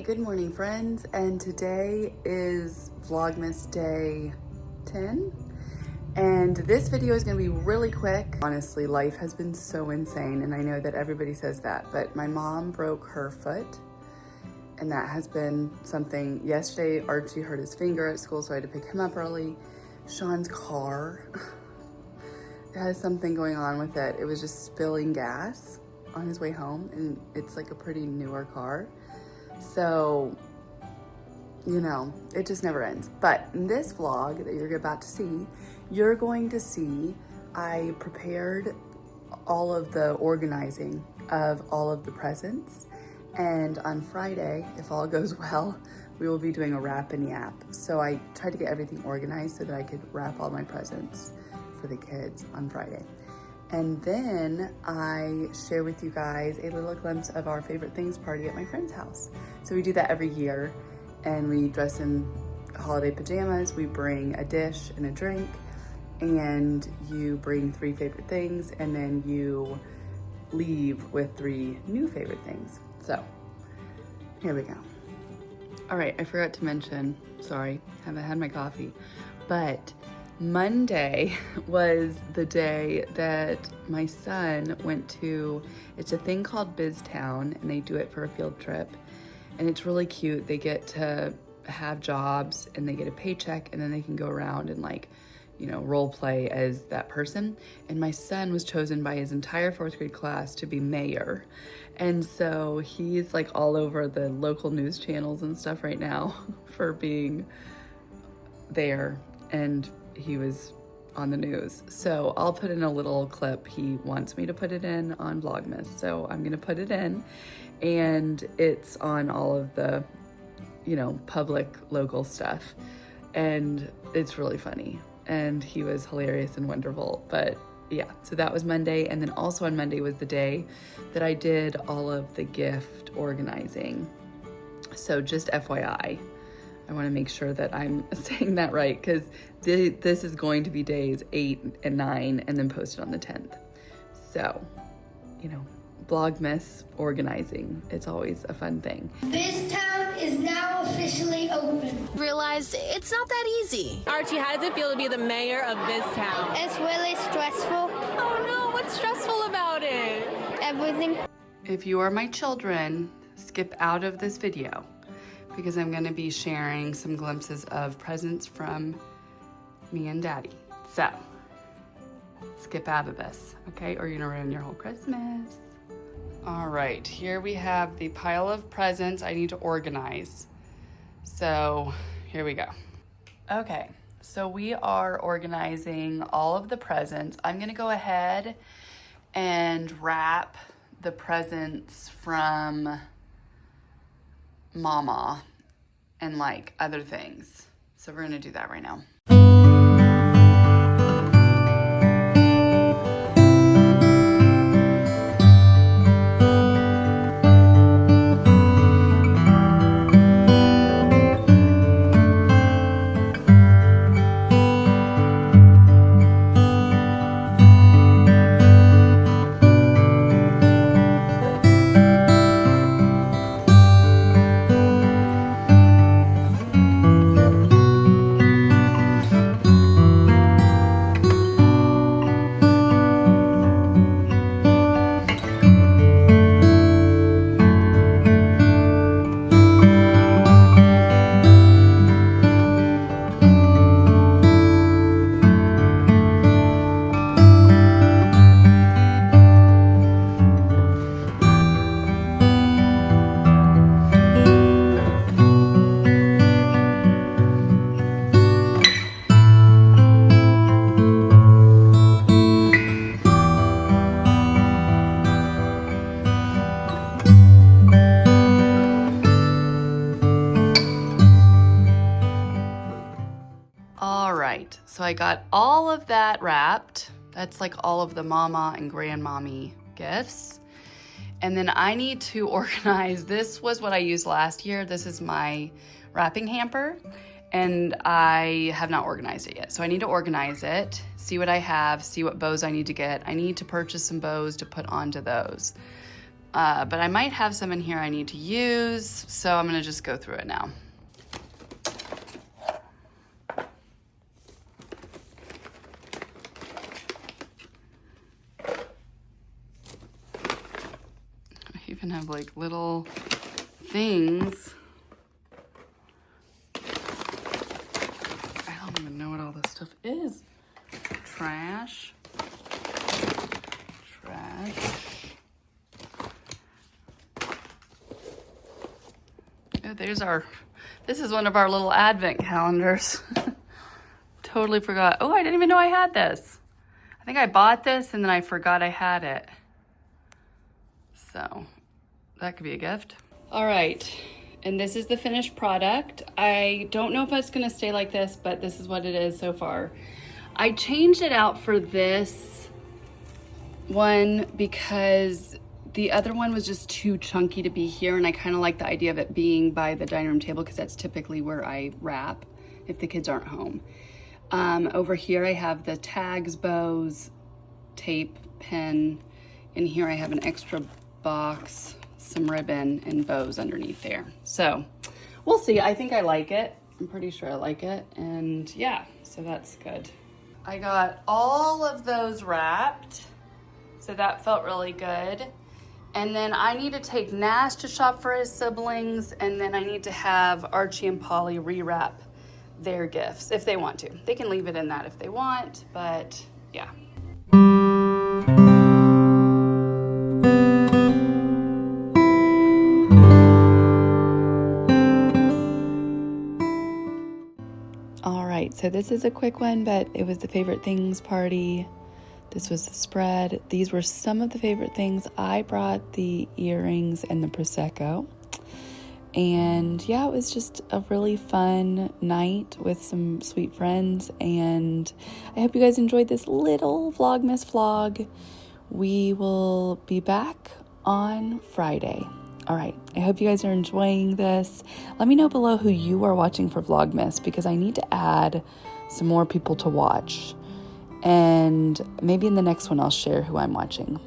good morning friends, and today is Vlogmas Day 10, and this video is going to be really quick. Honestly, life has been so insane, and I know that everybody says that, but my mom broke her foot, and that has been something. Yesterday, Archie hurt his finger at school, so I had to pick him up early. Sean's car has something going on with it. It was just spilling gas on his way home, and it's like a pretty newer car. So, you know, it just never ends. But in this vlog that you're about to see, you're going to see I prepared all of the organizing of all of the presents. And on Friday, if all goes well, we will be doing a wrap and yap. So I tried to get everything organized so that I could wrap all my presents for the kids on Friday. And then I share with you guys a little glimpse of our favorite things party at my friend's house. So we do that every year, and we dress in holiday pajamas. We bring a dish and a drink, and you bring 3 favorite things, and then you leave with 3 new favorite things. So here we go. All right, I forgot to mention, sorry, haven't had my coffee, but Monday was the day that my son went to, it's a thing called BizTown, and they do it for a field trip, and it's really cute. They get to have jobs and they get a paycheck, and then they can go around and, like, you know, role play as that person. And my son was chosen by his entire 4th grade class to be mayor. And so he's like all over the local news channels and stuff right now for being there, and he was on the news. So I'll put in a little clip. He wants me to put it in on Vlogmas, so I'm gonna put it in, and it's on all of the, you know, public local stuff, and it's really funny, and he was hilarious and wonderful. But yeah, so that was Monday. And then also on Monday was the day that I did all of the gift organizing. So just FYI, I want to make sure that I'm saying that right, because this is going to be days 8 and 9 and then posted on the 10th. So, you know, Vlogmas organizing, it's always a fun thing. This town is now officially open. Realized it's not that easy. Archie, how does it feel to be the mayor of this town? It's really stressful. Oh no, what's stressful about it? Everything. If you are my children, skip out of this video, because I'm gonna be sharing some glimpses of presents from me and Daddy. So, skip out of this, okay? Or you're gonna ruin your whole Christmas. All right, here we have the pile of presents I need to organize. So, here we go. Okay, so we are organizing all of the presents. I'm gonna go ahead and wrap the presents from Mama and like other things. So we're gonna do that right now. So I got all of that wrapped. That's like all of the mama and grandmommy gifts. And then I need to organize, this was what I used last year. This is my wrapping hamper, and I have not organized it yet. So I need to organize it, see what I have, see what bows I need to get. I need to purchase some bows to put onto those. But I might have some in here I need to use, so I'm gonna just go through it now. I even have like little things. I don't even know what all this stuff is. Trash. Oh, this is one of our little advent calendars. Totally forgot. Oh, I didn't even know I had this. I think I bought this and then I forgot I had it. So that could be a gift. All right, and this is the finished product. I don't know if it's gonna stay like this, but this is what it is so far. I changed it out for this one because the other one was just too chunky to be here, and I kind of like the idea of it being by the dining room table because that's typically where I wrap if the kids aren't home. Over here I have the tags, bows, tape, pin. In here I have an extra box, some ribbon, and bows underneath there. So we'll see. I think I like it. I'm pretty sure I like it. And yeah, so that's good. I got all of those wrapped, so that felt really good. And then I need to take Nash to shop for his siblings, and then I need to have Archie and Polly rewrap their gifts if they want to. They can leave it in that if they want, but yeah. All right, so this is a quick one, but it was the favorite things party. This was the spread. These were some of the favorite things. I brought the earrings and the Prosecco. And yeah, it was just a really fun night with some sweet friends. And I hope you guys enjoyed this little Vlogmas vlog. We will be back on Friday. All right, I hope you guys are enjoying this. Let me know below who you are watching for Vlogmas because I need to add some more people to watch. And maybe in the next one I'll share who I'm watching.